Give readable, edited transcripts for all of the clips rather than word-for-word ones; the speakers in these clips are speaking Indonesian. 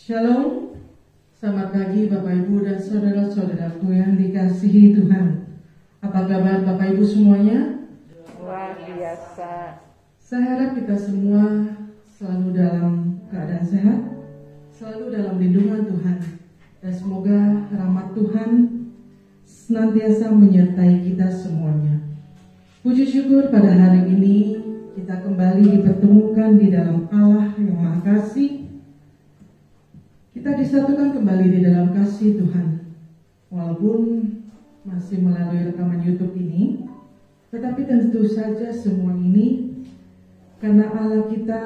Shalom, selamat pagi Bapak Ibu dan saudara-saudaraku yang dikasihi Tuhan. Apa kabar Bapak Ibu semuanya? Luar biasa. Saya harap kita semua selalu dalam keadaan sehat, selalu dalam lindungan Tuhan, dan semoga rahmat Tuhan senantiasa menyertai kita semuanya. Puji syukur pada hari ini kita kembali dipertemukan di dalam Allah yang Maha Kasih. Kita disatukan kembali di dalam kasih Tuhan. Walaupun masih melalui rekaman YouTube ini, tetapi tentu saja semua ini karena Allah kita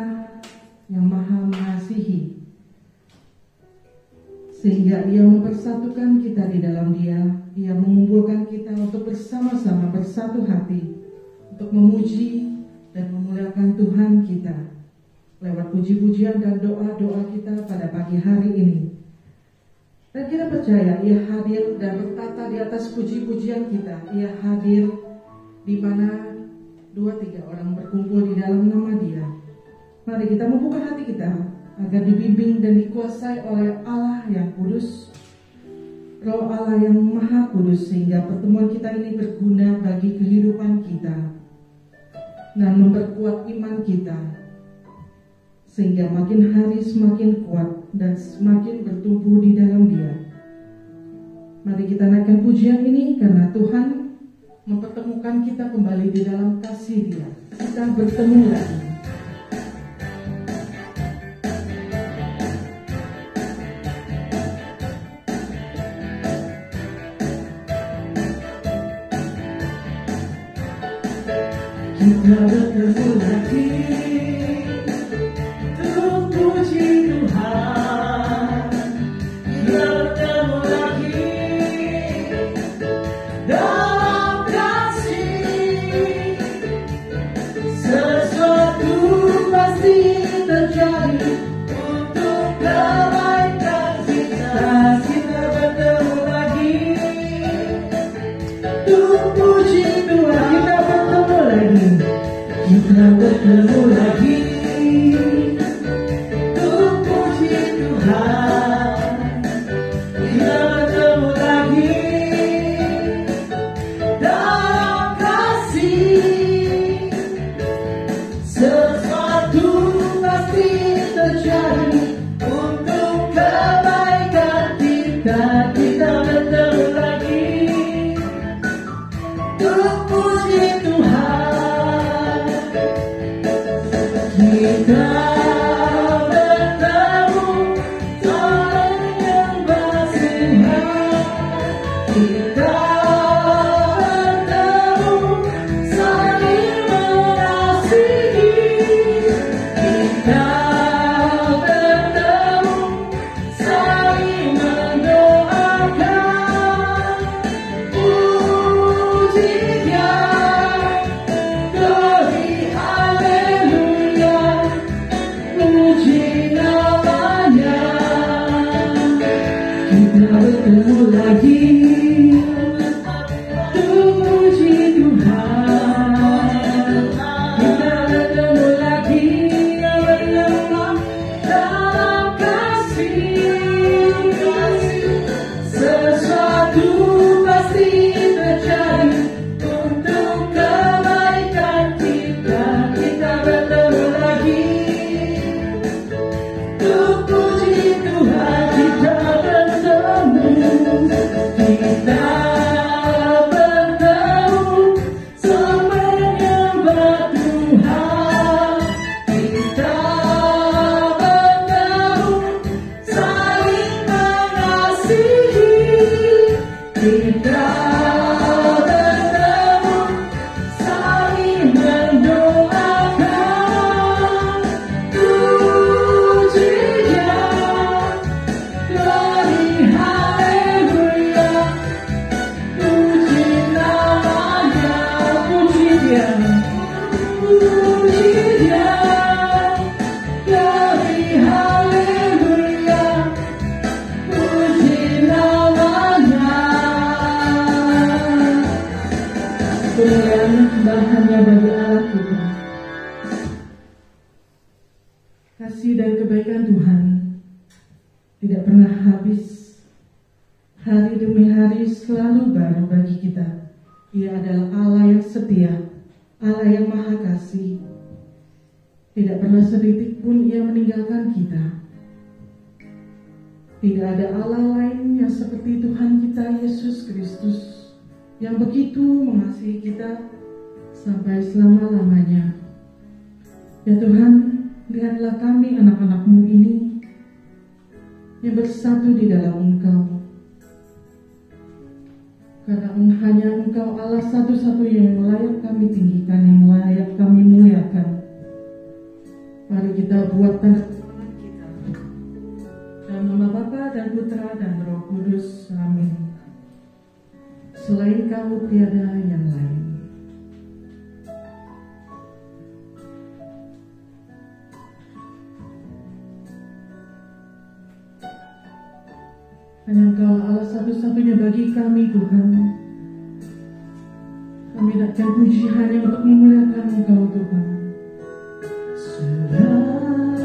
yang Maha mengasihi, sehingga Ia mempersatukan kita di dalam Dia. Ia mengumpulkan kita untuk bersama-sama bersatu hati, untuk memuji dan memuliakan Tuhan kita lewat puji-pujian dan doa-doa kita pada pagi hari ini. Dan kita percaya Ia hadir dan bertata di atas puji-pujian kita. Ia hadir di mana 2-3 orang berkumpul di dalam nama Dia. Mari kita membuka hati kita agar dibimbing dan dikuasai oleh Allah yang kudus, Roh Allah yang Maha Kudus, sehingga pertemuan kita ini berguna bagi kehidupan kita dan memperkuat iman kita, sehingga makin hari semakin kuat dan semakin bertumbuh di dalam Dia. Mari kita naikkan pujian ini karena Tuhan mempertemukan kita kembali di dalam kasih Dia. Kita bertemu lagi. Kita bertemu lagi. Bertemu lagi untuk puji Tuhan. Kita bertemu lagi dalam kasih. Sesuatu pasti terjadi untuk kebaikan kita. Kita bertemu lagi untuk puji Tuhan. Kita bertemu saling yang bersinar. Kita bertemu saling mengasihi. Kita bertemu saling mendoakan. Puji Dia. Bertemu lagi untuk puji Tuhan. Kita bertemu lagi dalam kasih. Sesuatu pasti terjadi untuk kebaikan kita. Kita bertemu lagi untuk puji Tuhan. Kita bertemu sampai menyembah Tuhan. Kita bertemu saling mengasihi. Kita bertemu saling mendoakan. Puji Dia. Glory, haleluya. Puji namanya. Puji Dia. Puji Dia. Glory, haleluya. Puji namanya. Kemuliaan bahannya bagi Allah kita. Kasih dan kebaikan Tuhan tidak pernah habis. Hari demi hari selalu baru bagi kita. Ia adalah Allah yang setia, Allah yang maha kasih. Tidak pernah sedetik pun Ia meninggalkan kita. Tidak ada Allah lain yang seperti Tuhan kita Yesus Kristus, yang begitu mengasihi kita sampai selama-lamanya. Ya Tuhan, lihatlah kami anak-anak-Mu ini yang bersatu di dalam Engkau. Karena hanya Engkau Allah satu-satunya yang layak kami tinggikan, yang layak kami muliakan. Mari kita buat tanda tangan kita. Dalam nama Bapa dan Putra dan Roh Kudus. Amin. Selain Kau tiada yang lain. Hanya Engkau Allah satu-satunya bagi kami Tuhan. Kami datang puji hanya untuk memuliakan Engkau Tuhan. Selain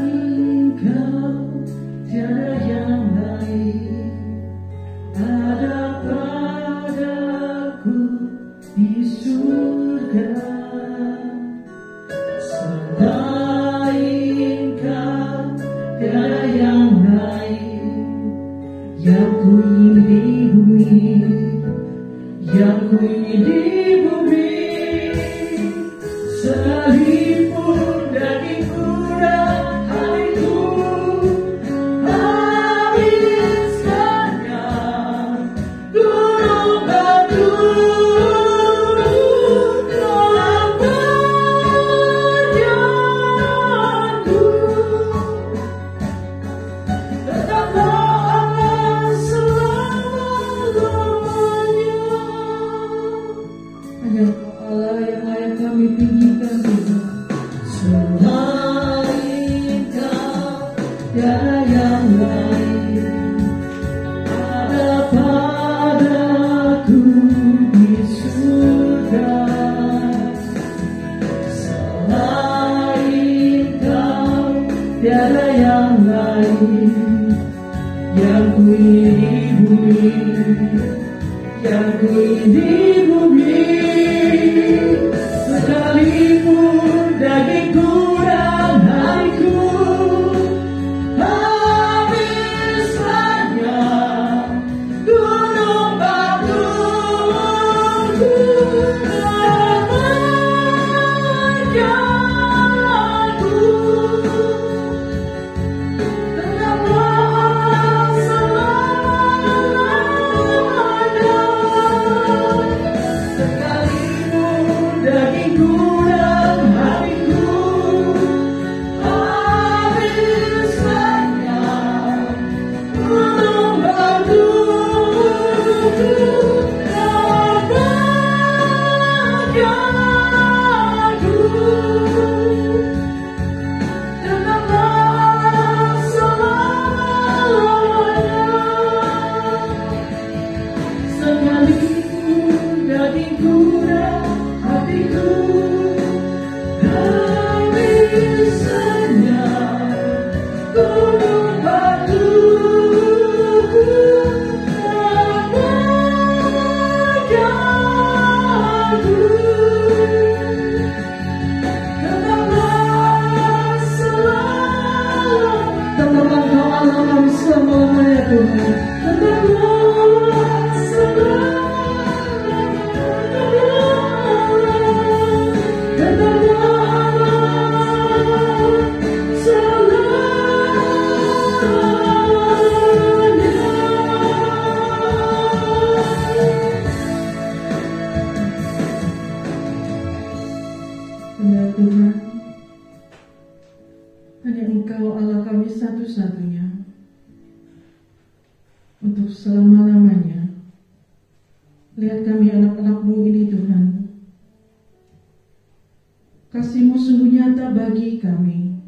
Kau tiada yang lain, ada padaku di surga. Selain Kau tiada yang lain, yang ku ingin di bumi, yang ku ingin di bumi. Sekalipun dagingku dan hatiku habiskannya gunung batu dalam perjalananku, tetaplah Allah selama-lamanya. Hanya Allah yang layak kami tinggikan Tuhan. Selain Kau tiada yang lain, ada padaku di surga. Selain Kau tiada yang lain, yang ku ingin di bumi, yang ku ingin di bumi. Sekalipun dagingku dan hatiku habiskannya gunung batu dalam perjalananku, tetaplah selama-lamanya. Sekalipun dagingku dan hatiku habiskannya gunung batu dalam perjalananku, tetaplah selama-lamanya. Sekalipun dagingku dan hatiku habiskannya gunung batu dalam perjalananku, tetaplah selama-lamanya. Tetaplah Kau Allah kami selama-lamanya Tuhan. Tetaplah selama-lamanya. Tetaplah selamanya. Benar Tuhan, hanya Engkau Allah kami satu-satunya untuk selama-lamanya. Lihat kami anak-anak-Mu ini Tuhan. Kasih-Mu sungguh nyata bagi kami,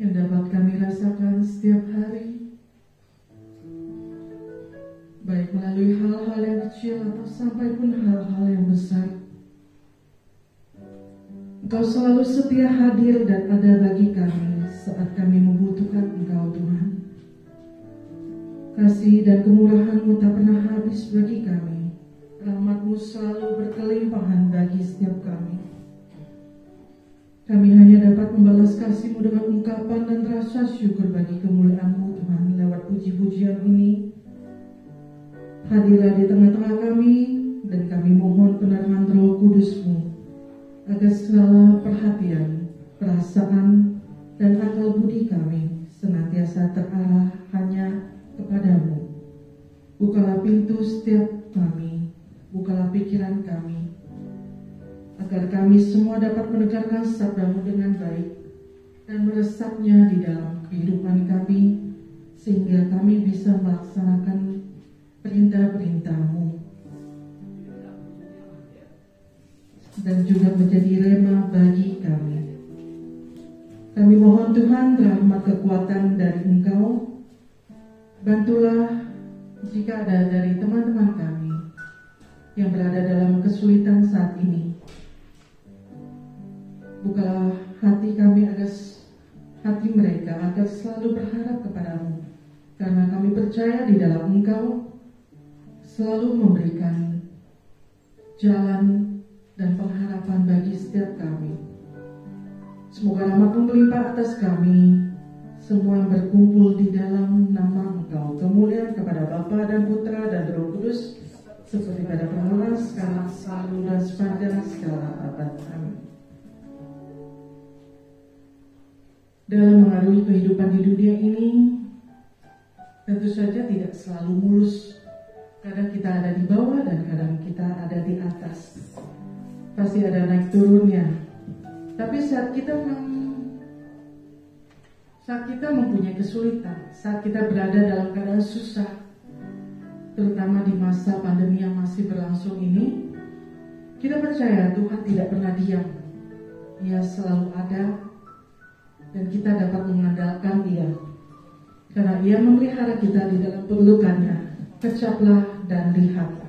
yang dapat kami rasakan setiap hari, baik melalui hal-hal yang kecil atau sampai pun hal-hal yang besar. Engkau selalu setia hadir dan ada bagi kami saat kami membutuhkan Engkau Tuhan. Kasih dan kemurahan-Mu tak pernah habis bagi kami. Rahmat-Mu selalu berkelimpahan bagi setiap kami. Kami hanya dapat membalas kasih-Mu dengan ungkapan dan rasa syukur bagi kemuliaan-Mu Tuhan lewat puji-pujian ini. Hadirlah di tengah-tengah kami, dan kami mohon penerangan Roh Kudus-Mu agar segala perhatian, perasaan, dan akal budi kami senantiasa terarah hanya kepadamu. Bukalah pintu setiap kami, bukalah pikiran kami, agar kami semua dapat mendengarkan sabda-Mu dengan baik dan meresapnya di dalam kehidupan kami, sehingga kami bisa melaksanakan perintah-perintah-Mu dan juga menjadi rema bagi kami. Kami mohon Tuhan rahmat kekuatan dari Engkau. Bantulah jika ada dari teman-teman kami yang berada dalam kesulitan saat ini. Bukalah hati kami hati mereka agar selalu berharap kepadamu, karena kami percaya di dalam Engkau selalu memberikan jalan dan pengharapan bagi setiap kami. Semoga rahmat-Mu melimpah atas kami semua yang berkumpul di dalam nama Engkau. Kemuliaan kepada Bapa dan Putra dan Roh Kudus, seperti pada permulaan, sekarang, selalu, dan sepanjang segala abad. Amin. Dalam mengarungi kehidupan di dunia ini, tentu saja tidak selalu mulus. Kadang kita ada di bawah dan kadang kita ada di atas. Pasti ada naik turunnya. Tapi saat kita mempunyai kesulitan, saat kita berada dalam keadaan susah, terutama di masa pandemi yang masih berlangsung ini, kita percaya Tuhan tidak pernah diam. Ia selalu ada dan kita dapat mengandalkan Dia, karena Ia memelihara kita di dalam pelukannya. Kecaplah dan lihatlah.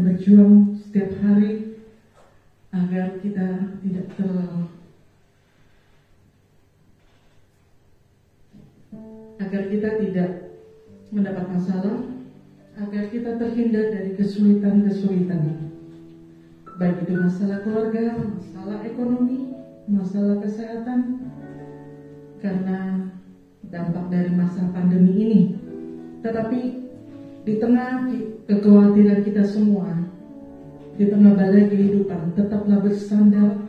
Berjuang setiap hari agar kita tidak mendapat masalah, agar kita terhindar dari kesulitan-kesulitan. baik itu masalah keluarga, masalah ekonomi, masalah kesehatan, karena dampak dari masa pandemi ini. Tetapi di tengah kekhawatiran kita semua, di tengah badai kehidupan, tetaplah bersandar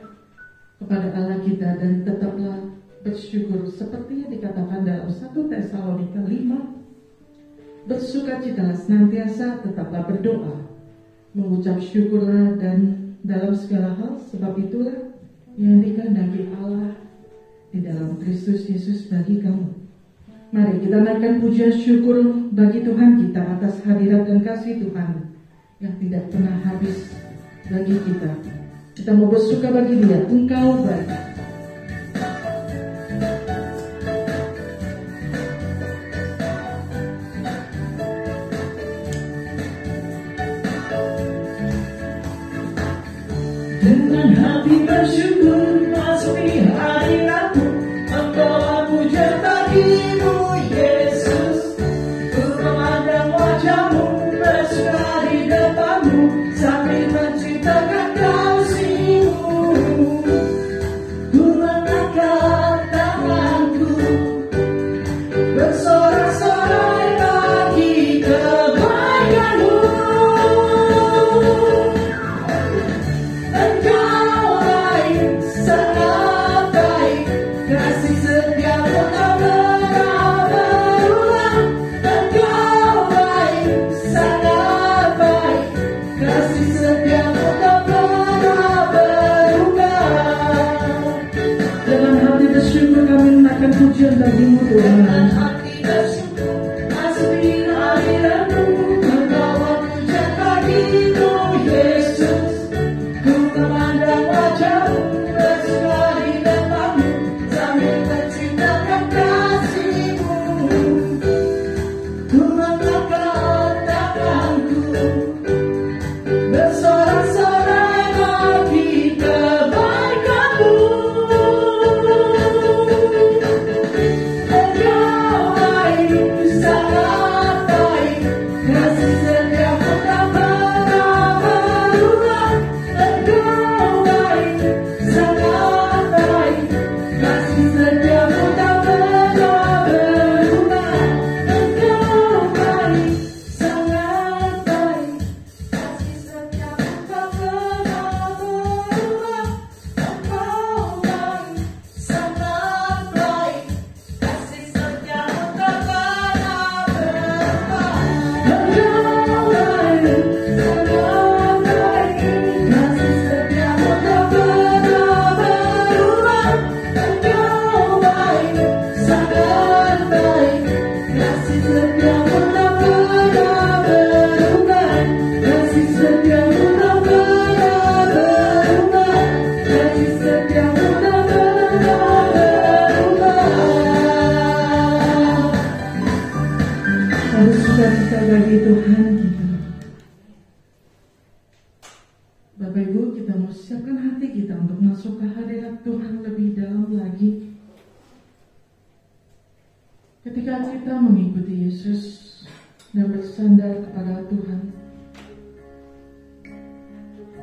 kepada Allah kita dan tetaplah bersyukur seperti yang dikatakan dalam 1 Tesalonika 5. Bersukacitalah senantiasa, tetaplah berdoa, mengucap syukurlah dan dalam segala hal, sebab itulah yang dikehendaki Allah di dalam Kristus Yesus bagi kamu. Mari kita naikkan pujian syukur bagi Tuhan kita atas hadirat dan kasih Tuhan yang tidak pernah habis bagi kita. Kita mau bersuka bagi Dia, Engkau baik. Dengan hati bersyukur masuki hadirat-Mu, membawa pujian bagi-Mu Yesus. Ku memandang wajah-Mu, bersuka di depan-Mu, sambil menceritakan kasih-Mu. Ku mengangkat tanganku, bersorak-sorai bagi kebaikan-Mu. Pujian bagi-Mu Tuhan. Hati bersyukur masuki hadirat-Mu, membawa pujian bagi-Mu Yesus. Ku memandang wajah-Mu, bersuka di depan-Mu, sambil menceritakan kasih-Mu. Ku mengangkat tanganku, bersorak-sorai bagi kebaikan-Mu. Sukacita bagi Tuhan kita. Bapak Ibu, kita mau siapkan hati kita untuk masuk ke hadirat Tuhan lebih dalam lagi. Ketika kita mengikuti Yesus dan bersandar kepada Tuhan,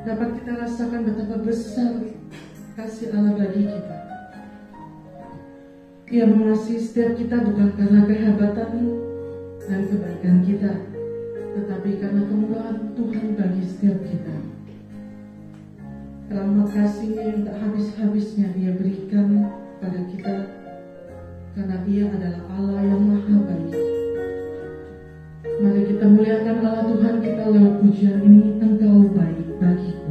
dapat kita rasakan betapa besar kasih Allah bagi kita. Ia mengasihi setiap kita bukan karena kehebatan dan kebaikan kita, tetapi karena kemurahan Tuhan bagi setiap kita. Rahmat kasih-Nya yang tak habis-habisnya Ia berikan pada kita, karena Ia adalah Allah yang maha baik. Mari kita muliakan Allah Tuhan kita lewat pujian ini, Engkau baik bagiku.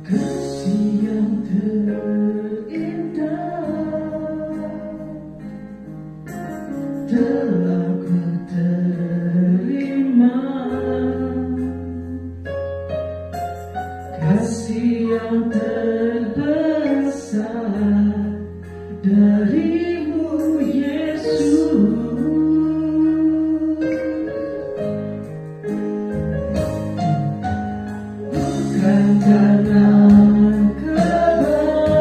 Kasih yang telah ku terima, kasih yang terbesar dari-Mu Yesus. Bukan karena kebaikanku,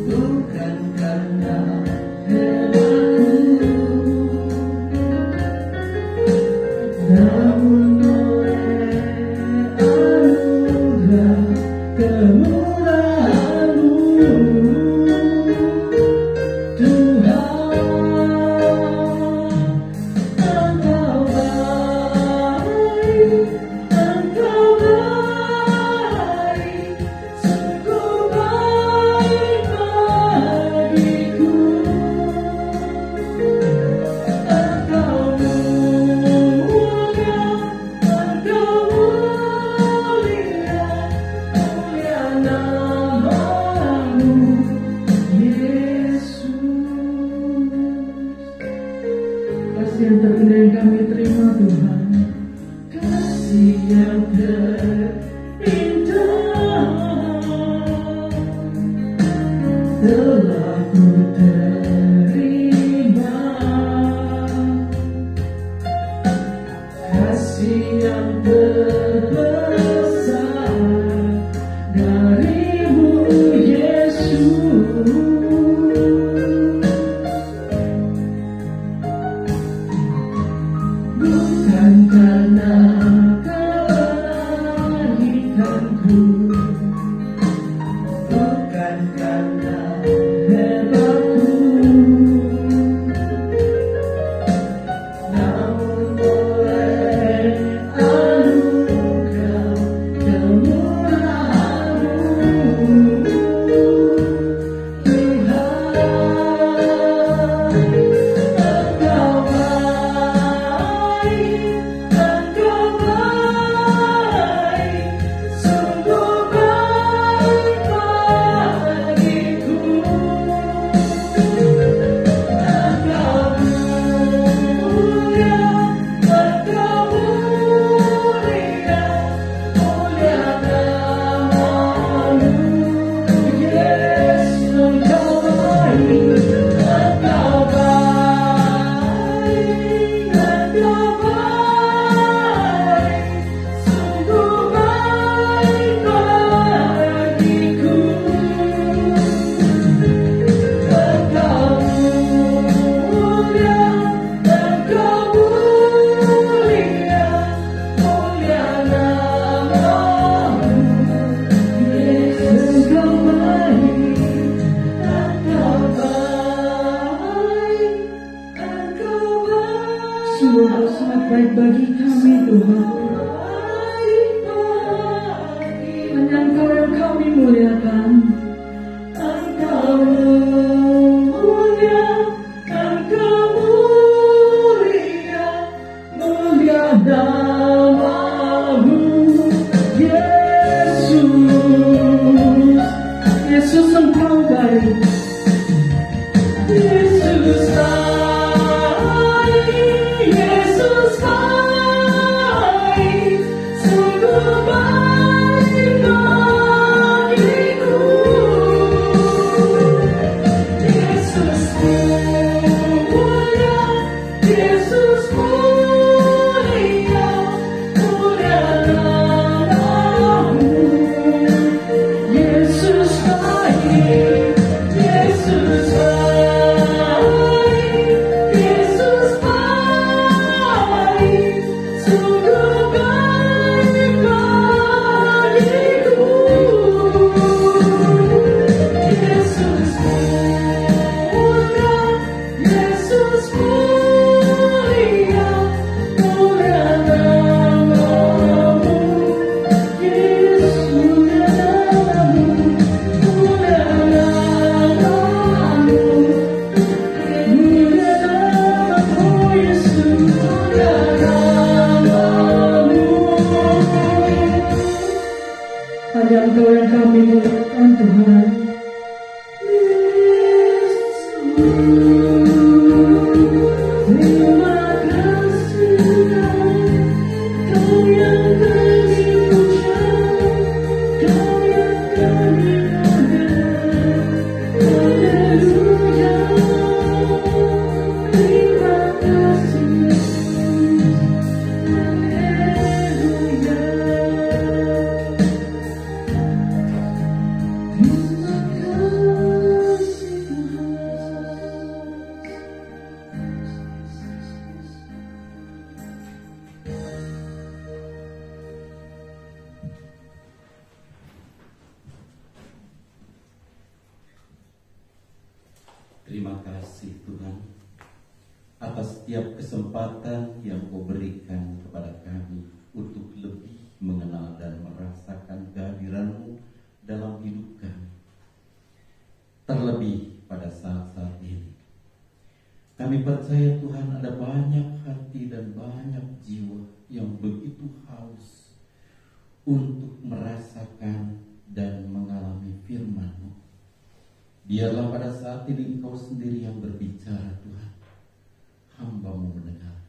bukan karena kasih yang terindah yang kami terima Tuhan. Kasih yang terindah telah ku terima. Kasih yang terbesar darimu Yesus. Bukan karena kebajikanku, bukan karena hebatku, namun oleh anugerah kemurahan-Mu, Tuhan. Engkau baik, Engkau baik, sungguh baik bagiku. Engkau mulia, Engkau mulia, mulia nama-Mu, Yesus. Engkau baik, Engkau baik, Engkau baik, sungguh baik bagiku. Engkau mulia, Engkau mulia, mulia nama-Mu, Yesus. Engkau baik, Engkau baik, Engkau baik, Sungguh Engkau sangat baik bagi kami Tuhan. Hanya Engkau yang kami muliakan. Engkau mulia, Engkau mulia, mulia nama-Mu, Yesus. Yesus Engkau baik. Yesus baik, Yesus baik, sungguh baik bagiku. Yesus mulia, Yesus mulia, mulia nama-Mu, Yesus baik, Yesus baik, Yesus baik, sungguh baik bagiku. Yesus mulia, Yesus mulia, mulia nama-Mu, Yesus mulia nama-Mu, mulia nama-Mu, mulia nama-Mu, Yesus mulia nama-Mu. Hanya Engkau yang kami muliakan Tuhan. Terima kasih Kau yang kami puja, Kau yang kami mulia. Haleluya. Terima kasih Yesus. Haleluya. Terima kasih Terima kasih Tuhan atas setiap kesempatan yang Kau berikan kepada kami untuk lebih mengenal dan merasakan kehadiran-Mu dalam hidup kami. Terlebih pada saat-saat ini, kami percaya Tuhan ada banyak hati dan banyak jiwa yang begitu haus untuk merasakan dan mengalami firman-Mu. Biarlah pada saat ini Engkau sendiri yang berbicara Tuhan. Hamba-Mu mendengar.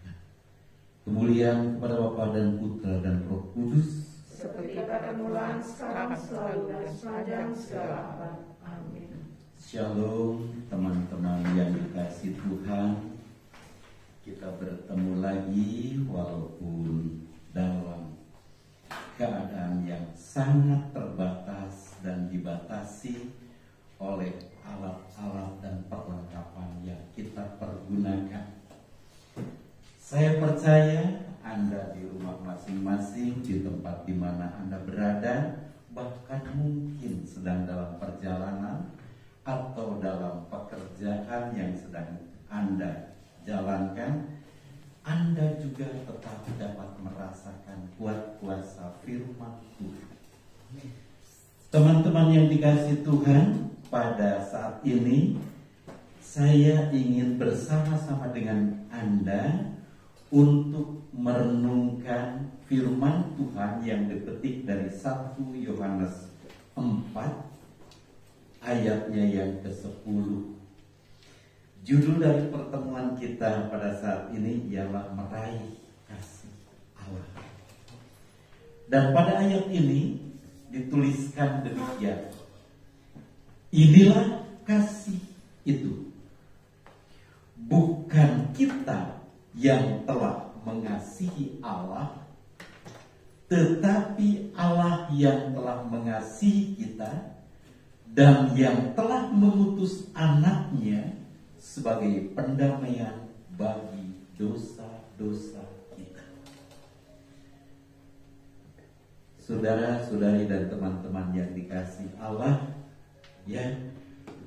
kemuliaan kepada Bapa dan Putra dan Roh Kudus, seperti pada permulaan, sekarang, selalu, dan sepanjang segala abad. Amin. Shalom teman-teman yang dikasih Tuhan. Kita bertemu lagi walaupun dalam keadaan yang sangat terbatas dan dibatasi oleh alat-alat dan perlengkapan yang kita pergunakan. Saya percaya Anda di rumah masing-masing, di tempat di mana Anda berada, bahkan mungkin sedang dalam perjalanan atau dalam pekerjaan yang sedang Anda jalankan, Anda juga tetap dapat merasakan kuat kuasa firman Tuhan. Teman-teman yang dikasihi Tuhan, pada saat ini saya ingin bersama-sama dengan Anda untuk merenungkan firman Tuhan yang dipetik dari 1 Yohanes 4 ayatnya yang ke-10. Judul dari pertemuan kita pada saat ini ialah meraih kasih Allah. Dan pada ayat ini dituliskan demikian. Inilah kasih itu. Bukan kita yang telah mengasihi Allah, tetapi Allah yang telah mengasihi kita dan yang telah mengutus anaknya sebagai pendamaian bagi dosa-dosa kita. Saudara-saudari dan teman-teman yang dikasihi Allah, ya,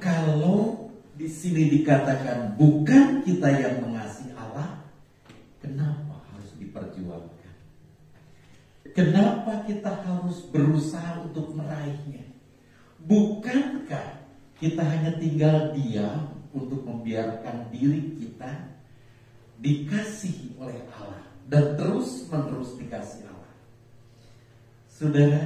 kalau di sini dikatakan bukan kita yang mengasihi Allah, kenapa harus diperjuangkan? Kenapa kita harus berusaha untuk meraihnya? Bukankah kita hanya tinggal diam untuk membiarkan diri kita dikasihi oleh Allah dan terus-menerus dikasihi Allah? Saudara,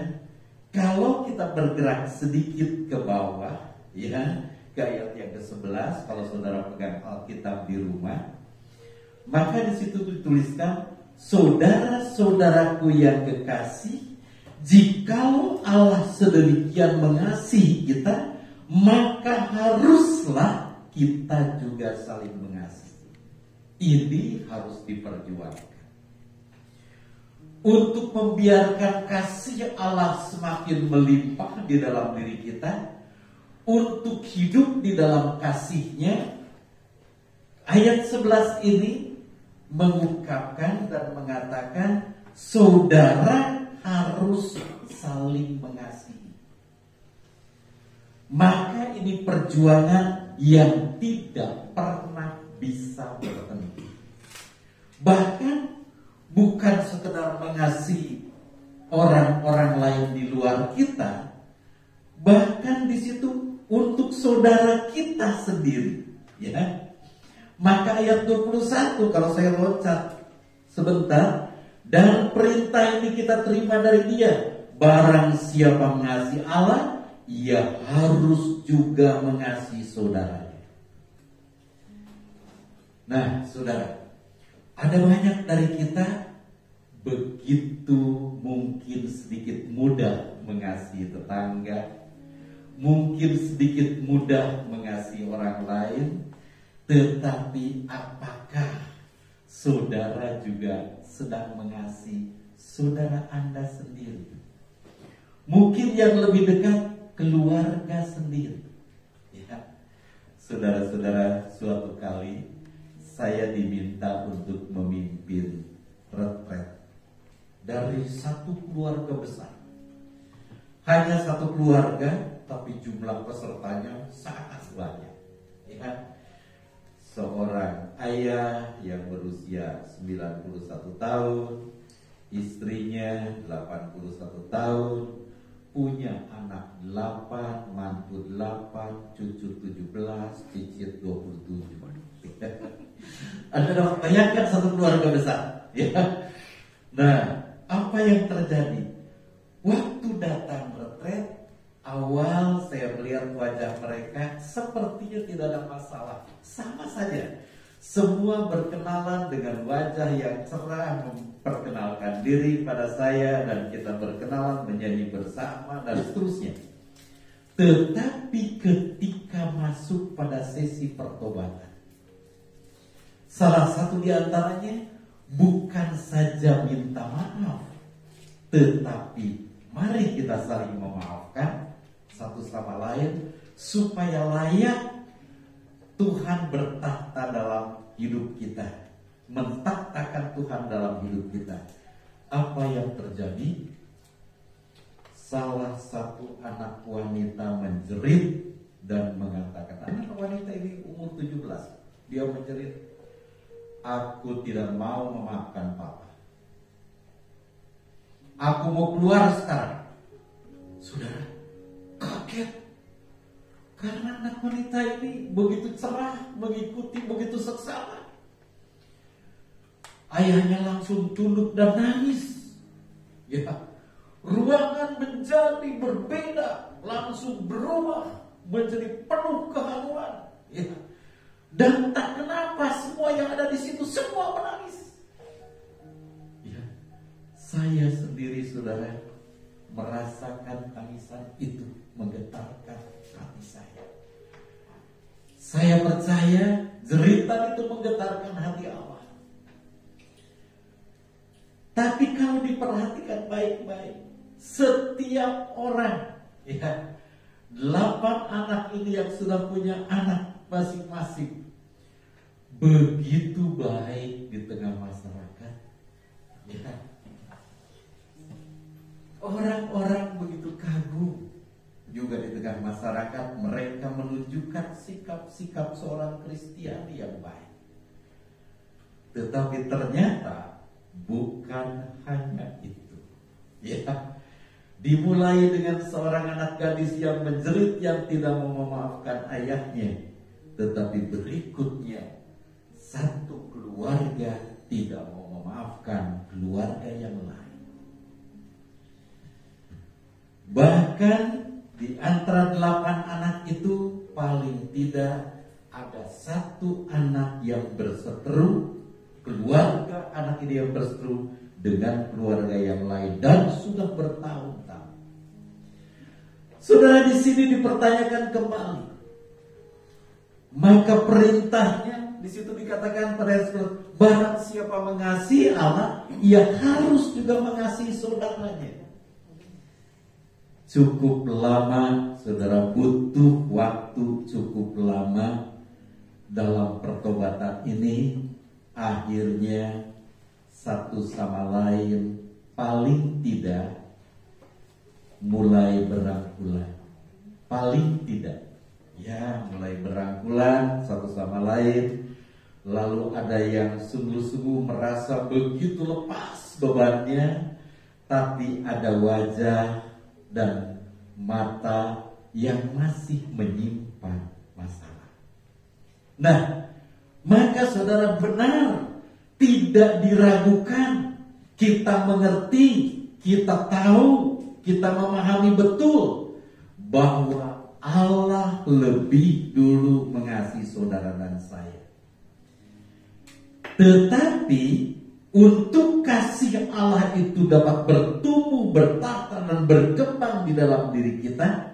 kalau kita bergerak sedikit ke bawah, ya, ke ayat yang ke-11, kalau saudara pegang Alkitab di rumah, maka di situ dituliskan, saudara-saudaraku yang kekasih, jikalau Allah sedemikian mengasihi kita, maka haruslah kita juga saling mengasihi. Ini harus diperjuangkan. Untuk membiarkan kasih Allah semakin melimpah di dalam diri kita, untuk hidup di dalam kasih-Nya, ayat 11 ini mengungkapkan dan mengatakan saudara harus saling mengasihi. Maka ini perjuangan yang tidak pernah bisa berhenti. Bahkan bukan sekedar mengasihi orang-orang lain di luar kita, bahkan di situ untuk saudara kita sendiri, ya. Maka ayat 21, kalau saya loncat sebentar, dan perintah ini kita terima dari Dia, barang siapa mengasihi Allah, ia harus juga mengasihi saudaranya. Nah, saudara, ada banyak dari kita begitu mungkin sedikit mudah mengasihi tetangga, mungkin sedikit mudah mengasihi orang lain, tetapi apakah saudara juga sedang mengasihi saudara Anda sendiri? Mungkin yang lebih dekat, keluarga sendiri. Ya, saudara-saudara, suatu kali saya diminta untuk memimpin retret dari satu keluarga besar. Hanya satu keluarga, tapi jumlah pesertanya sangat banyak. Ya, seorang ayah yang berusia 91 tahun, istrinya 81 tahun, punya anak 8, mantu 8, cucu 17, cicit 27. Anda dapat bayangkan satu keluarga besar, ya. Nah, apa yang terjadi? Waktu datang retret, awal saya melihat wajah mereka sepertinya tidak ada masalah, sama saja. Semua berkenalan dengan wajah yang cerah, memperkenalkan diri pada saya, dan kita berkenalan, menyanyi bersama, dan seterusnya. Tetapi ketika masuk pada sesi pertobatan, salah satu di antaranya bukan saja minta maaf, tetapi mari kita saling memaafkan satu sama lain supaya layak Tuhan bertahta dalam hidup kita, mentahtakan Tuhan dalam hidup kita. Apa yang terjadi? Salah satu anak wanita menjerit dan mengatakan, anak wanita ini umur 17, dia menjerit, aku tidak mau memaafkan papa. Aku mau keluar sekarang. Saudara, kaget. Karena anak wanita ini begitu cerah, mengikuti, begitu seksama. Ayahnya langsung tunduk dan nangis. Ya, ruangan menjadi berbeda, langsung berubah menjadi penuh keharuan. Ya, dan tak kenapa semua yang ada di situ semua menangis. Ya, saya sendiri, saudara, merasakan tangisan itu menggetarkan hati saya. Saya percaya jeritan itu menggetarkan hati Allah. Tapi kalau diperhatikan baik-baik, setiap orang, ya, 8 anak ini yang sudah punya anak masing-masing, begitu baik di tengah masyarakat. Ya. Orang-orang begitu kagum juga di tengah masyarakat. Mereka menunjukkan sikap-sikap seorang Kristiani yang baik. Tetapi ternyata bukan hanya itu. Ya, dimulai dengan seorang anak gadis yang menjerit, yang tidak mau memaafkan ayahnya. Tetapi berikutnya, satu keluarga tidak mau memaafkan keluarga yang lain. Bahkan di antara 8 anak itu paling tidak ada satu anak yang berseteru, keluarga anak ini yang berseteru dengan keluarga yang lain, dan sudah bertahun-tahun. Saudara, di sini dipertanyakan kembali. Maka perintahnya di situ dikatakan pada ayat 11, barang siapa mengasihi Allah, ia harus juga mengasihi saudaranya. Cukup lama, saudara, butuh waktu cukup lama dalam pertobatan ini. Akhirnya satu sama lain paling tidak mulai berangkulan. Paling tidak, ya, mulai berangkulan satu sama lain. Lalu ada yang sungguh-sungguh merasa begitu lepas bebannya, tapi ada wajah dan mata yang masih menyimpan masalah. Nah, maka saudara, benar, tidak diragukan, kita mengerti, kita tahu, kita memahami betul bahwa Allah lebih dulu mengasihi saudara dan saya. Tetapi untuk kasih Allah itu dapat bertumbuh, bertahta, dan berkembang di dalam diri kita,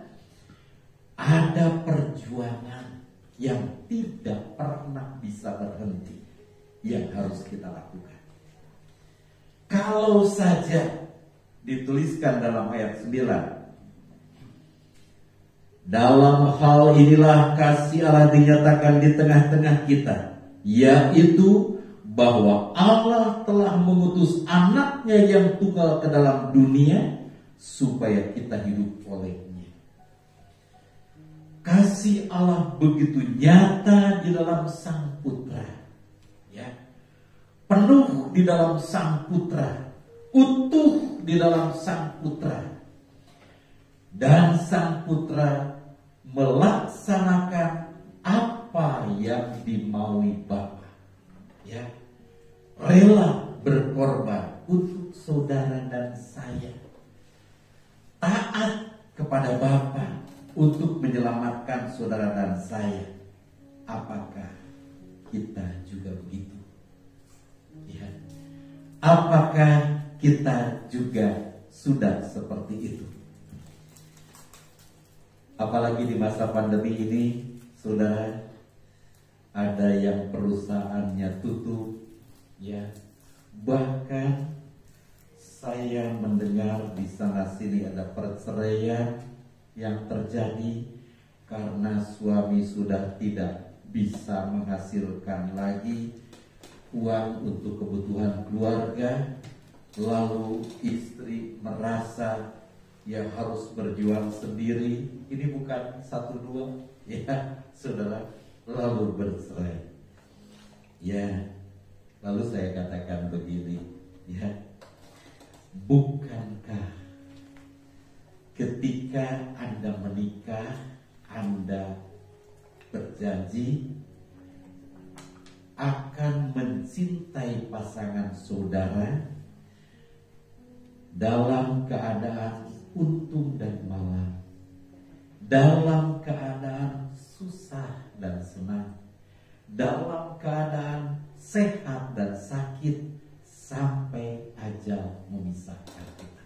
ada perjuangan yang tidak pernah bisa berhenti yang harus kita lakukan. Kalau saja dituliskan dalam ayat 9, dalam hal inilah kasih Allah dinyatakan di tengah-tengah kita, yaitu bahwa Allah telah mengutus anaknya yang tunggal ke dalam dunia supaya kita hidup olehnya. Kasih Allah begitu nyata di dalam Sang Putra, ya, penuh di dalam Sang Putra, utuh di dalam Sang Putra, dan Sang Putra melaksanakan apa yang dimaui Bapa, ya, rela berkorban untuk saudara dan saya, taat kepada Bapa untuk menyelamatkan saudara dan saya. Apakah kita juga Apakah kita juga sudah seperti itu? Apalagi di masa pandemi ini, saudara, ada yang perusahaannya tutup, ya. Bahkan saya mendengar di sana sini ada perceraian yang terjadi karena suami sudah tidak bisa menghasilkan lagi uang untuk kebutuhan keluarga, lalu istri merasa ya harus berjuang sendiri. Ini bukan 1-2, ya saudara, lalu bercerai. Ya, lalu saya katakan begini, ya, bukankah ketika Anda menikah, Anda berjanji akan mencintai pasangan saudara dalam keadaan untung dan malang, dalam keadaan susah dan senang, dalam keadaan sehat dan sakit, sampai ajal memisahkan kita.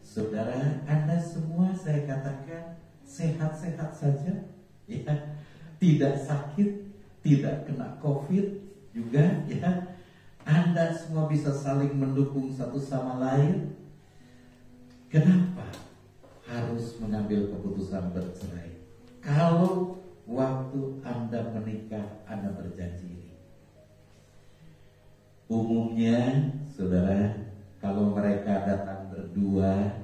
Saudara, Anda semua saya katakan sehat-sehat saja, ya, tidak sakit, tidak kena COVID juga, ya. Anda semua bisa saling mendukung satu sama lain. Kenapa harus mengambil keputusan bercerai? Kalau waktu Anda menikah, Anda berjanji ini. Umumnya, saudara, kalau mereka datang berdua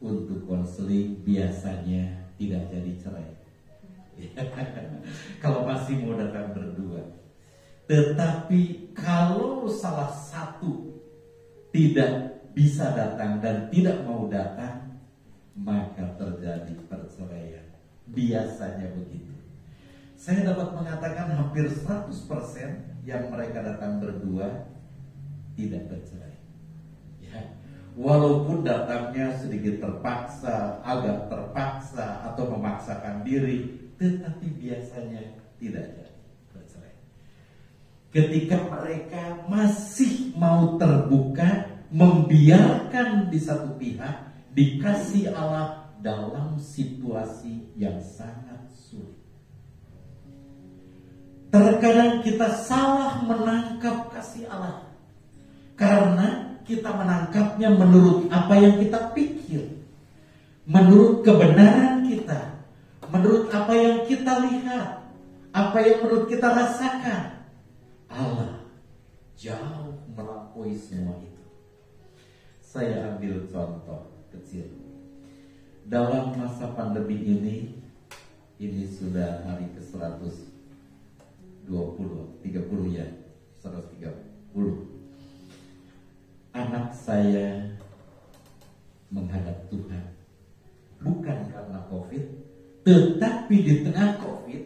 untuk konseling, biasanya tidak jadi cerai. Kalau masih mau datang berdua. Tetapi kalau salah satu tidak bisa datang dan tidak mau datang, maka terjadi perceraian. Biasanya begitu. Saya dapat mengatakan hampir 100% yang mereka datang berdua tidak bercerai. Ya. Walaupun datangnya sedikit terpaksa, agak terpaksa atau memaksakan diri, tetapi biasanya tidak jadi bercerai. Ketika mereka masih mau terbuka, membiarkan di satu pihak, dikasih Allah dalam situasi yang sangat sulit. Terkadang kita salah menangkap kasih Allah karena kita menangkapnya menurut apa yang kita pikir, menurut kebenaran kita, menurut apa yang kita lihat, apa yang menurut kita rasakan. Allah jauh melampaui semua itu. Saya ambil contoh kecil. Dalam masa pandemi ini sudah hari ke-120, 30 ya, 130. Anak saya menghadap Tuhan. Bukan karena COVID, tetapi di tengah COVID,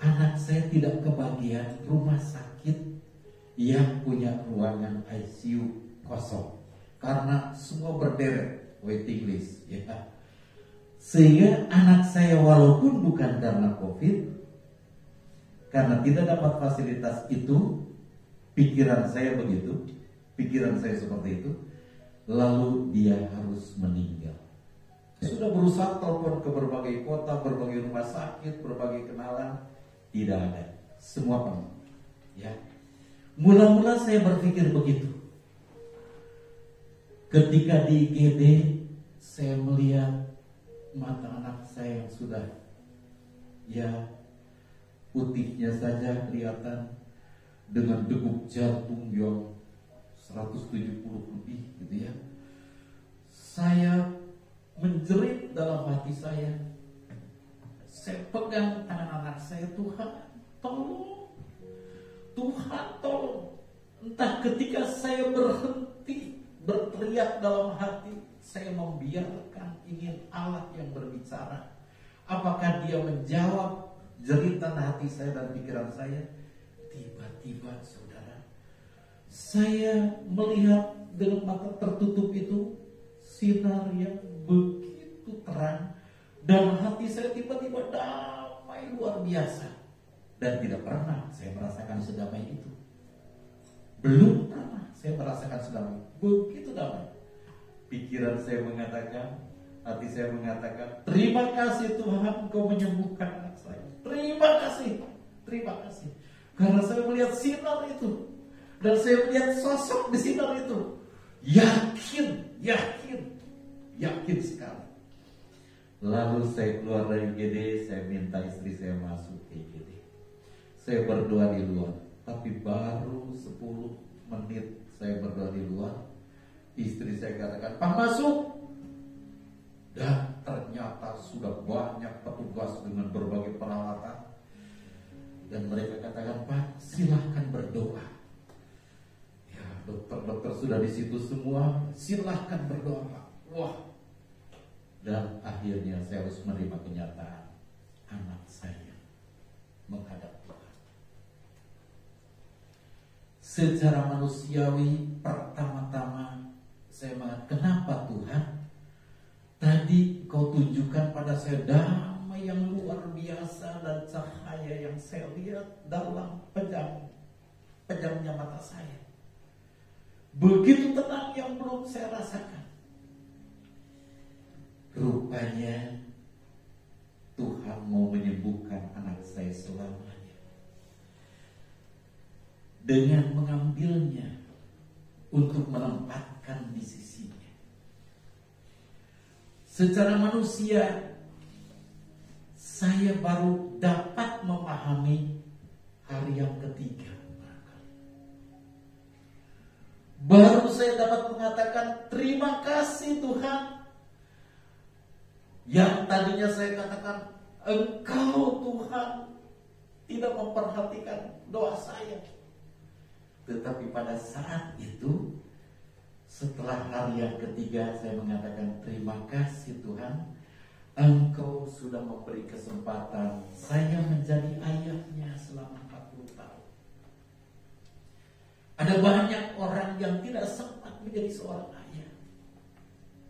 anak saya tidak kebagian rumah sakit yang punya ruangan ICU kosong. Karena semua berderet waiting list, ya. Sehingga anak saya walaupun bukan karena COVID, karena tidak dapat fasilitas itu, pikiran saya begitu, pikiran saya seperti itu, lalu dia harus meninggal. Sudah berusaha telepon ke berbagai kota, berbagai rumah sakit, berbagai kenalan, tidak ada, semua penuh. Ya, mula-mula saya berpikir begitu. Ketika di IGD, saya melihat mata anak saya yang sudah, ya, putihnya saja kelihatan dengan degup jantung yang 170 lebih, gitu ya. Saya menjerit dalam hati saya. Saya pegang tangan anak saya, Tuhan, tolong. Tuhan, tolong. Entah ketika saya berhenti berteriak dalam hati, saya membiarkan ingin Allah yang berbicara. Apakah dia menjawab jeritan hati saya dan pikiran saya? Tiba-tiba, saudara, saya melihat dengan mata tertutup itu sinar yang begitu terang, dan hati saya tiba-tiba damai luar biasa. Dan tidak pernah saya merasakan sedamai itu. Belum pernah saya merasakan sedang begitu damai. Pikiran saya mengatakan, hati saya mengatakan, terima kasih Tuhan, Engkau menyembuhkan anak saya. Terima kasih, terima kasih. Karena saya melihat sinar itu, dan saya melihat sosok di sinar itu. Yakin sekali. Lalu saya keluar dari IGD, saya minta istri saya masuk ke IGD. Saya berdoa di luar, tapi baru 10 menit saya berdoa di luar, istri saya katakan, "Pak, masuk." Dan ternyata sudah banyak petugas dengan berbagai peralatan. Dan mereka katakan, "Pak, silahkan berdoa." Ya, dokter-dokter sudah di situ semua, silahkan berdoa, Pak. Wah. Dan akhirnya saya harus menerima kenyataan, anak saya menghadap Tuhan. Secara manusiawi, pertama-tama saya mengatakan, kenapa Tuhan? Tadi Kau tunjukkan pada saya damai yang luar biasa dan cahaya yang saya lihat dalam pejamnya mata saya. Begitu tenang yang belum saya rasakan. Rupanya Tuhan mau menyembuhkan anak saya selamanya. Dengan mengambilnya untuk menempatkan di sisinya. Secara manusia, saya baru dapat memahami hari yang ketiga. Baru saya dapat mengatakan terima kasih Tuhan. Yang tadinya saya katakan, Engkau Tuhan tidak memperhatikan doa saya. Tetapi pada saat itu, setelah hari yang ketiga, saya mengatakan terima kasih Tuhan, Engkau sudah memberi kesempatan saya menjadi ayahnya selama 40 tahun. Ada banyak orang yang tidak sempat menjadi seorang ayah.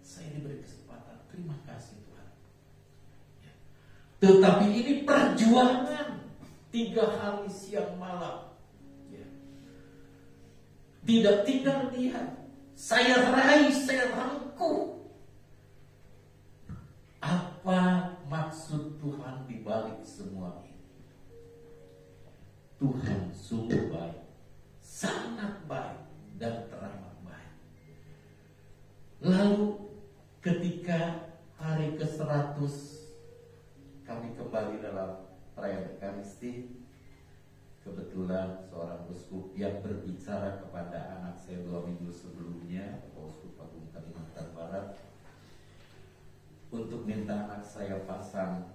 Saya diberi kesempatan, terima kasih Tuhan. Ya. Tetapi ini perjuangan 3 hari siang malam. Ya. Tidak tinggal diam. Saya raih, saya rangkul. Apa maksud Tuhan di balik semua ini? Tuhan sungguh baik, sangat baik dan teramat baik. Lalu ketika hari ke-100 kami kembali dalam perayaan Ekaristi, kebetulan seorang uskup yang berbicara kepada anak saya 2 minggu sebelumnya, Uskup Agung Kalimantan Barat, untuk minta anak saya pasang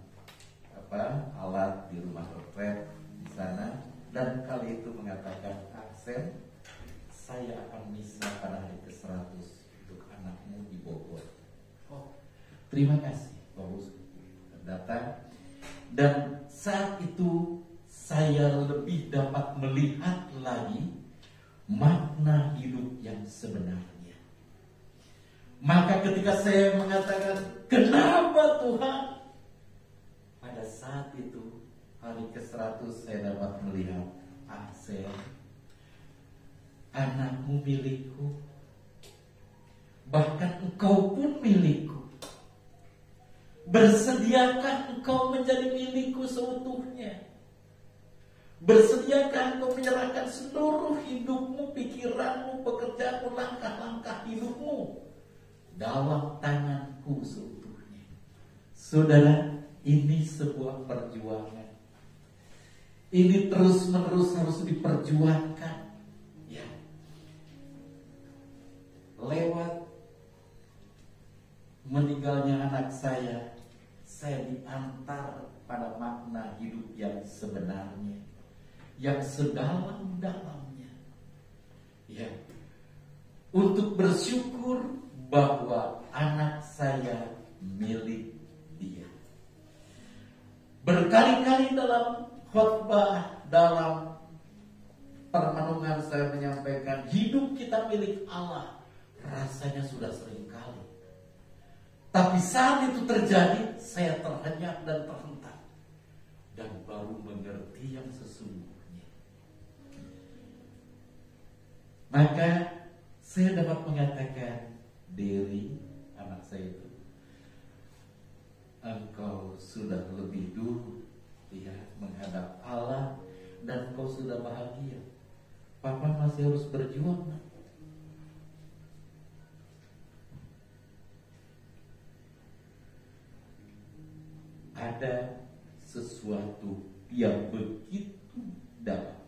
alat di rumah retret di sana, dan kali itu mengatakan, Aksen, saya akan misa pada hari ke-100 untuk anakmu di Bogor. Oh, terima kasih Pak Uskup datang, dan saat itu saya lebih dapat melihat lagi makna hidup yang sebenarnya. Maka ketika saya mengatakan, kenapa Tuhan? Pada saat itu, hari ke-100 saya dapat melihat, Aksen, anakmu milikku. Bahkan engkau pun milikku. Bersediakah engkau menjadi milikku seutuhnya? Bersediakah engkau menyerahkan seluruh hidupmu, pikiranmu, pekerjaanmu, langkah-langkah hidupmu dalam tanganku seutuhnya? Saudara, ini sebuah perjuangan. Ini terus-menerus harus diperjuangkan. Ya. Lewat meninggalnya anak saya diantar pada makna hidup yang sebenarnya, yang sedalam-dalamnya. Ya. Untuk bersyukur bahwa anak saya milik Dia. Berkali-kali dalam khotbah, dalam permenungan saya menyampaikan, hidup kita milik Allah. Rasanya sudah sering kali. Tapi saat itu terjadi, saya terhenyak dan terhentak, dan baru mengerti yang sesungguhnya. Maka saya dapat mengatakan, Dery, anak saya itu, engkau sudah lebih dulu menghadap Allah dan engkau sudah bahagia. Papa masih harus berjuang, nak. Ada sesuatu yang begitu dalam.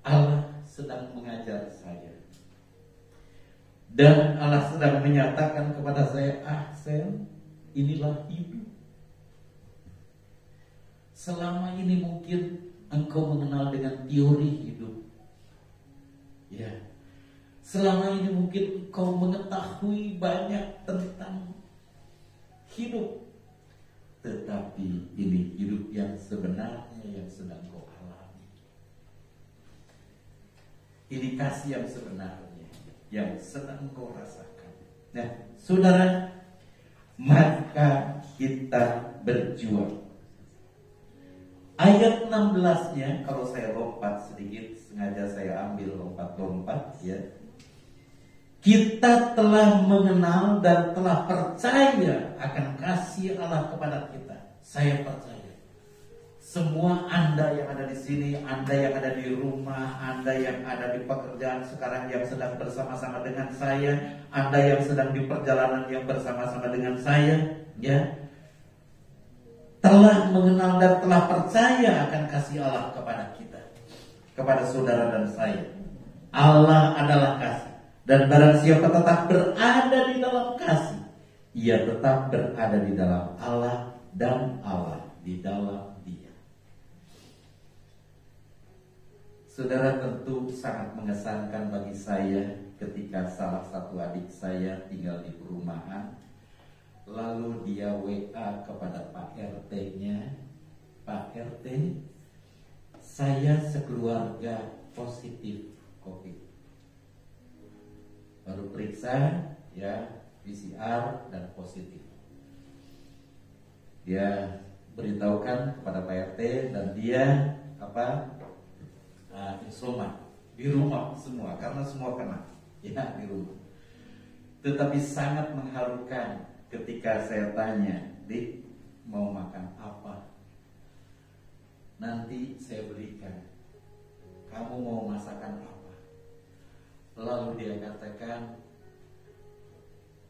Allah sedang mengajar saya. Dan Allah sedang menyatakan kepada saya, Sel, inilah hidup. Selama ini mungkin engkau mengenal dengan teori hidup. Ya. Selama ini mungkin engkau mengetahui banyak tentang hidup. Tetapi ini hidup yang sebenarnya yang sedang kau alami. Ini kasih yang sebenarnya yang sedang kau rasakan. Nah, saudara, maka kita berjuang. Ayat 16-nya, kalau saya lompat sedikit, sengaja saya ambil lompat-lompat ya. Kita telah mengenal dan telah percaya akan kasih Allah kepada kita. Saya percaya. Semua Anda yang ada di sini, Anda yang ada di rumah, Anda yang ada di pekerjaan sekarang yang sedang bersama-sama dengan saya, Anda yang sedang di perjalanan yang bersama-sama dengan saya, ya, telah mengenal dan telah percaya akan kasih Allah kepada kita, kepada saudara dan saya. Allah adalah kasih. Dan barang siapa tetap berada di dalam kasih, ia tetap berada di dalam Allah dan Allah di dalam dia. Saudara, tentu sangat mengesankan bagi saya ketika salah satu adik saya tinggal di perumahan, lalu dia WA kepada Pak RT-nya, Pak RT, saya sekeluarga positif COVID. Baru periksa, ya, PCR dan positif. Dia beritahukan kepada Pak RT dan dia isoman di rumah semua karena semua kena, ya, di rumah. Tetapi sangat mengharukan ketika saya tanya, Dik, mau makan apa? Nanti saya belikan. Kamu mau masakan apa? Lalu dia katakan,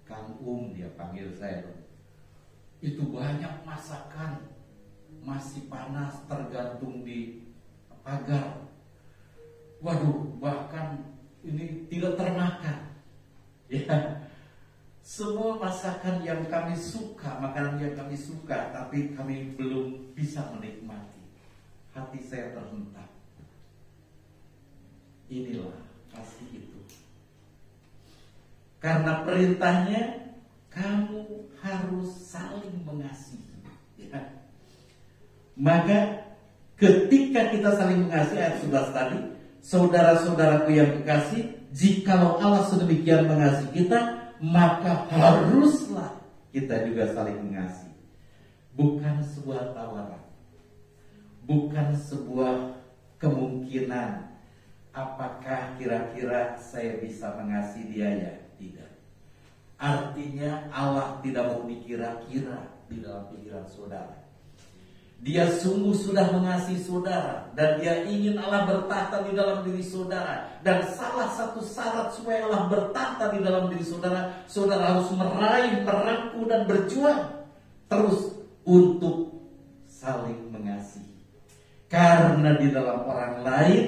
Kang dia panggil saya, itu banyak masakan, masih panas tergantung di pagar. Waduh, bahkan ini tidak termakan. Ya, semua masakan yang kami suka, makanan yang kami suka, tapi kami belum bisa menikmati. Hati saya terhentak. Inilah kasih itu. Karena perintahnya, kamu harus saling mengasihi. Ya. Maka ketika kita saling mengasihi, ayat 11 tadi, saudara-saudaraku yang kekasih, jikalau Allah sedemikian mengasihi kita, maka haruslah kita juga saling mengasihi. Bukan sebuah tawaran, bukan sebuah kemungkinan. Apakah kira-kira saya bisa mengasihi dia, ya? Tidak. Artinya Allah tidak mau dikira-kira di dalam pikiran saudara. Dia sungguh sudah mengasihi saudara dan dia ingin Allah bertahta di dalam diri saudara. Dan salah satu syarat supaya Allah bertahta di dalam diri saudara, saudara harus meraih, merangkul dan berjuang terus untuk saling mengasihi. Karena di dalam orang lain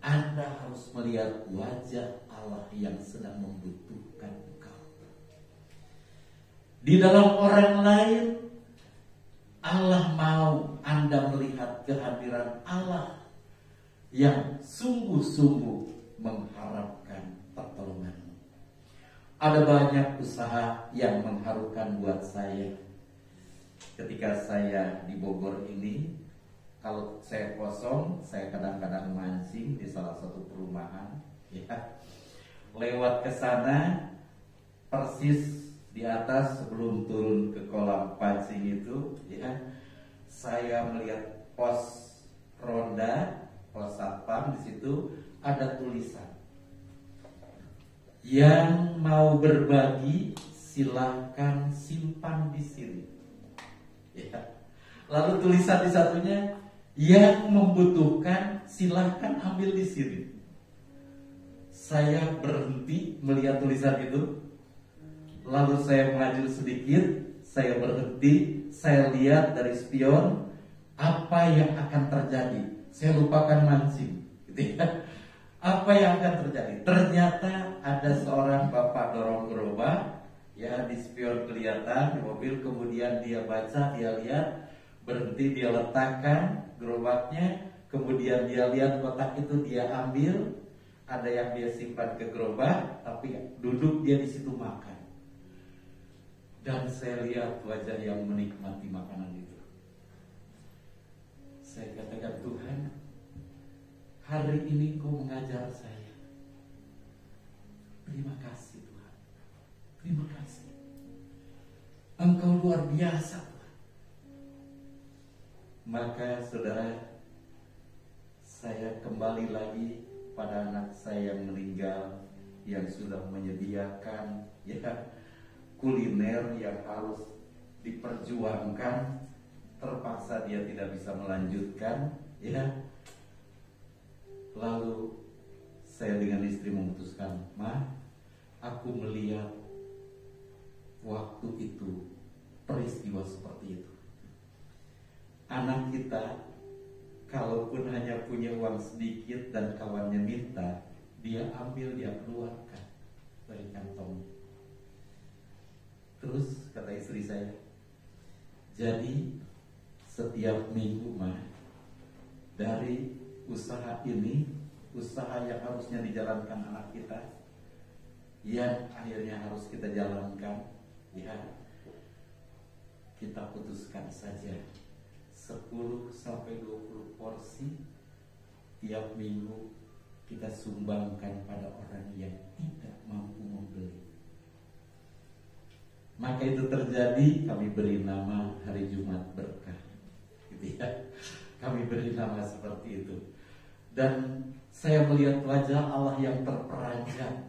Anda harus melihat wajah Allah yang sedang membutuhkan engkau. Di dalam orang lain Allah mau Anda melihat kehadiran Allah yang sungguh-sungguh mengharapkan pertolonganmu. Ada banyak usaha yang mengharukan buat saya. Ketika saya di Bogor ini, kalau saya kosong, saya kadang-kadang mancing di salah satu perumahan, ya. Lewat ke sana, persis di atas sebelum turun ke kolam pancing itu, ya, saya melihat pos ronda, pos satpam, di situ ada tulisan. Yang mau berbagi silahkan simpan di sini. Ya. Lalu tulisan di satunya, yang membutuhkan silahkan ambil di sini. Saya berhenti melihat tulisan itu. Lalu saya maju sedikit, saya berhenti, saya lihat dari spion apa yang akan terjadi. Saya lupakan mancing, gitu ya. Apa yang akan terjadi? Ternyata ada seorang bapak dorong gerobak, ya di spion kelihatan di mobil. Kemudian dia baca, dia lihat, berhenti, dia letakkan gerobaknya. Kemudian dia lihat kotak itu, dia ambil. Ada yang dia simpan ke gerobak, tapi duduk dia di situ makan. Dan saya lihat wajah yang menikmati makanan itu. Saya katakan, Tuhan, hari ini Kau mengajar saya. Terima kasih Tuhan. Terima kasih. Engkau luar biasa Tuhan. Maka saudara, saya kembali lagi pada anak saya yang meninggal, yang sudah menyediakan kuliner yang harus diperjuangkan. Terpaksa dia tidak bisa melanjutkan, ya. Lalu saya dengan istri memutuskan, Ma, aku melihat waktu itu peristiwa seperti itu. Anak kita kalaupun hanya punya uang sedikit dan kawannya minta, dia ambil, dia keluarkan dari kantongnya. Terus kata istri saya, jadi setiap minggu mah dari usaha ini, usaha yang harusnya dijalankan anak kita, yang akhirnya harus kita jalankan, ya kita putuskan saja 10-20 porsi tiap minggu kita sumbangkan pada orang yang tidak mampu membeli. Maka itu terjadi, kami beri nama Hari Jumat Berkah, gitu ya. Kami beri nama seperti itu. Dan saya melihat wajah Allah yang terperanjat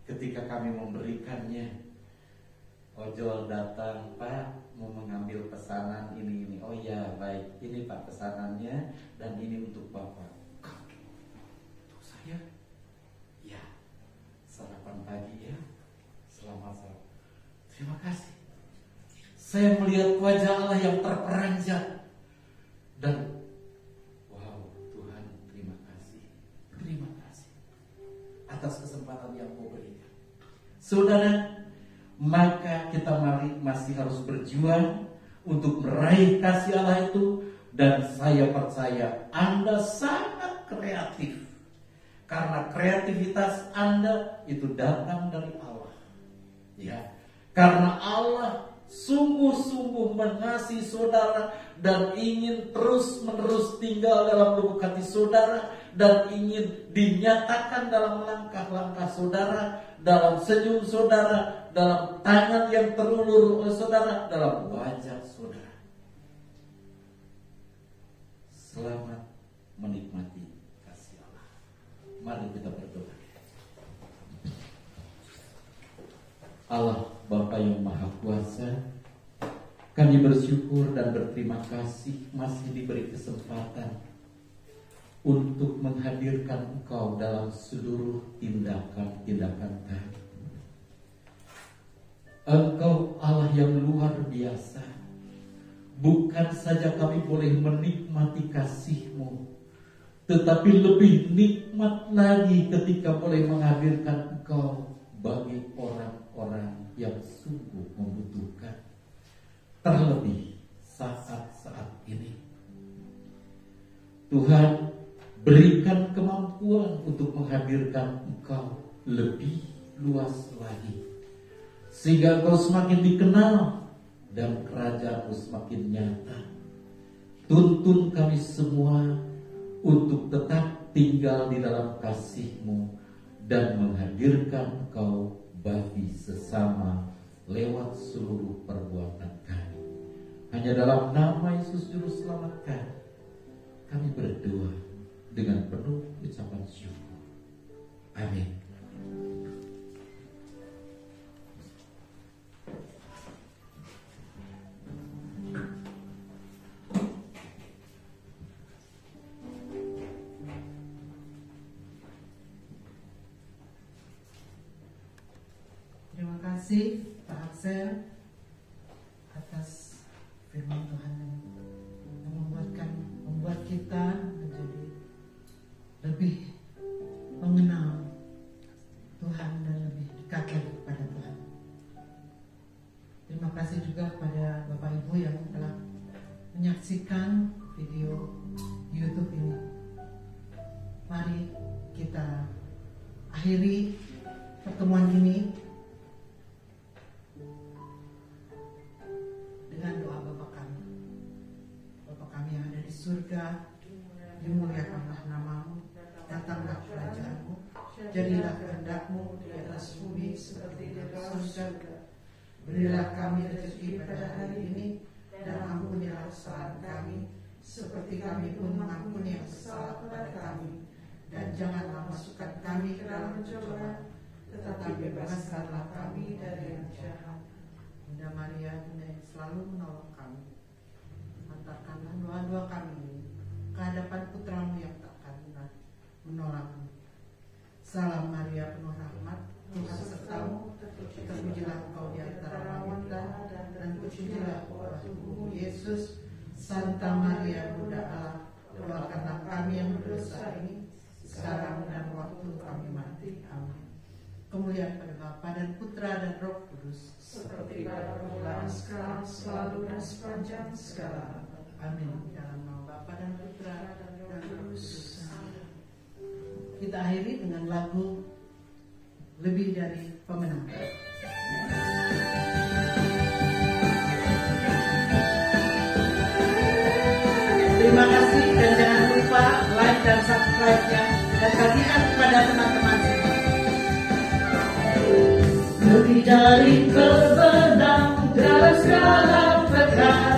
ketika kami memberikannya. Ojol datang, Pak, mau mengambil pesanan ini. Oh ya, baik, ini Pak pesanannya, dan ini untuk Bapak. Untuk saya? Ya, sarapan pagi ya. Selamat sarapan. Terima kasih. Saya melihat wajah Allah yang terperanjat. Dan wow, Tuhan, terima kasih. Terima kasih atas kesempatan yang Kau berikan. Saudara, maka kita masih harus berjuang untuk meraih kasih Allah itu. Dan saya percaya Anda sangat kreatif, karena kreativitas Anda itu datang dari Allah, ya. Karena Allah sungguh-sungguh mengasihi saudara dan ingin terus-menerus tinggal dalam lubuk hati saudara, dan ingin dinyatakan dalam langkah-langkah saudara, dalam senyum saudara, dalam tangan yang terulur oleh saudara, dalam wajah saudara. Selamat menikmati kasih Allah. Mari kita berdoa. Allah Bapa yang Maha Kuasa, kami bersyukur dan berterima kasih masih diberi kesempatan untuk menghadirkan Engkau dalam seluruh tindakan-tindakan kami. Engkau Allah yang luar biasa. Bukan saja kami boleh menikmati kasih-Mu, tetapi lebih nikmat lagi ketika boleh menghadirkan Engkau bagi orang-orang yang sungguh membutuhkan. Terlebih saat-saat ini, Tuhan, berikan kemampuan untuk menghadirkan Engkau lebih luas lagi, sehingga Engkau semakin dikenal dan kerajaan-Mu semakin nyata. Tuntun kami semua untuk tetap tinggal di dalam kasih-Mu dan menghadirkan Engkau bagi sesama lewat seluruh perbuatan kami. Hanya dalam nama Yesus Juru Selamat kami, kami berdoa dengan penuh ucapan syukur. Amin. Terima kasih Pak Axel atas firman Tuhan yang membuat kita menjadi lebih mengenal Tuhan dan lebih dekat lagi kepada Tuhan. Terima kasih juga kepada Bapak Ibu yang telah menyaksikan video YouTube ini. Mari kita akhiri pertemuan ini dengan doa Bapa kami. Bapa kami yang ada di surga, dimuliakanlah namamu, datanglah kerajaanmu, jadilah kehendak-mu di atas bumi seperti di dalam surga. Berilah kami rezeki pada hari ini, dan ampunilah kesalahan kami, seperti kami pun mengampuni yang bersalah kepada kami. Dan janganlah masukkan kami ke dalam pencobaan, tetapi bebaskanlah kami dari yang jahat. Bunda Maria, Bunda yang selalu menolong kami, hantarkanlah doa-doa kami ini ke hadapan putramu yang tak akan menolakmu. Salam Maria, penuh rahmat, Tuhan sertamu, terpujilah engkau di antara wanita, dan terpujilah buah tubuhmu Yesus. Santa Maria, Bunda Allah, doakanlah kami yang berdosa ini, sekarang dan waktu kami mati. Amin. Kemuliaan pada Bapa dan Putra dan Roh Kudus, seperti pada permulaan, sekarang, selalu, dan sepanjang segala abad. Amin. Dalam nama Bapa dan Putra dan Roh Kudus. Kita akhiri dengan lagu Lebih Dari Pemenang. Terima kasih dan jangan lupa like dan subscribe-nya dan bagikan kepada teman-teman semua. Lebih dari pemenang dalam segala perkara.